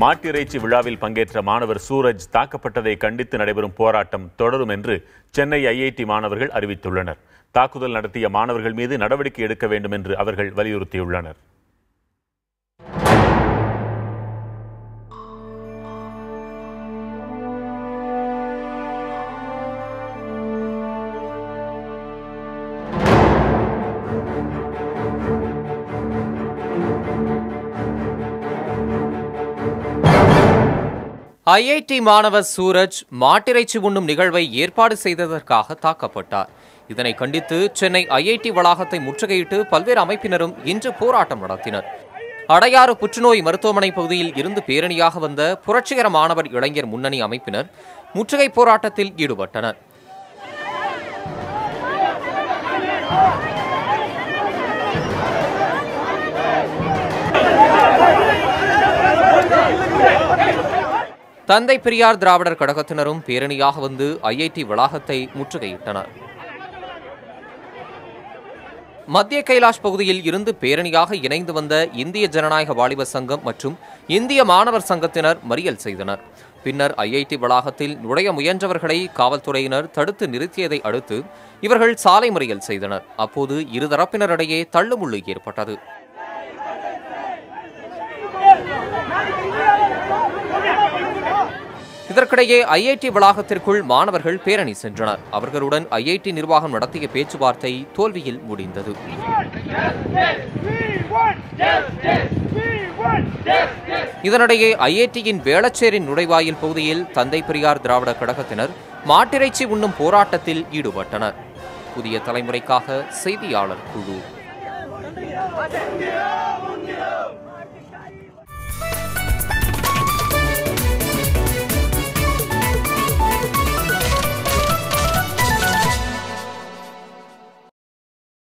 மாட்டிறைச்சி விழாவில் பங்கேற்ற மாணவர் சூரஜ் தாக்கப்பட்டதை கண்டித்து நடைபெறும் போராட்டம் தொடரும் என்று சென்னை ஐஐடி மாணவர்கள் அறிவித்துள்ளனர். தாக்குதல் நடத்திய மாணவர்கள் மீது நடவடிக்கை எடுக்க வேண்டும் என்று அவர்கள் வலியுறுத்தியுள்ளனர். ஐஐடி மாணவர் சூரஜ் மாட்டிறைச்சி உண்ணும் நிகழ்வை ஏற்பாடு செய்ததற்காக தாக்கப்பட்டார். இதனை கண்டித்து சென்னை ஐஐடி வளாகத்தை முற்றுகையிட்டு பல்வேறு அமைப்பினரும் இன்று போராட்டம் நடத்தினர். அடையாறு புற்றுநோய் மருத்துவமனை பகுதியில் இருந்து பேரணியாக வந்த புரட்சிகர மாணவர் இளைஞர் முன்னணி அமைப்பினர் முற்றுகை போராட்டத்தில் ஈடுபட்டனர். தந்தை பெரியார் திராவிடர் கழகத்தினரும் பேரணியாக வந்து ஐஐடி வளாகத்தை முற்றுகையிட்டனர். மத்திய கைலாஷ் பகுதியில் இருந்து பேரணியாக இணைந்து வந்த இந்திய ஜனநாயக வாலிபர் சங்கம் மற்றும் இந்திய மாணவர் சங்கத்தினர் மறியல் செய்தனர். பின்னர் ஐஐடி வளாகத்தில் நுழைய முயன்றவர்களை காவல்துறையினர் தடுத்து நிறுத்தியதை அடுத்து இவர்கள் சாலை மறியல் செய்தனர். அப்போது இருதரப்பினரிடையே தள்ளுமுள்ளு ஏற்பட்டது. இதற்கிடையே ஐஐடி வளாகத்திற்குள் மாணவர்கள் பேரணி சென்றனர். அவர்களுடன் ஐஐடி நிர்வாகம் நடத்திய பேச்சுவார்த்தை தோல்வியில் முடிந்தது. இதனிடையே ஐஐடியின் வேளச்சேரி நுழைவாயில் பகுதியில் தந்தை பெரியார் திராவிடர் கழகத்தினர் மாட்டிறைச்சி உண்ணும் போராட்டத்தில் ஈடுபட்டனர். புதிய தலைமுறைக்காக செய்தியாளர் குழு.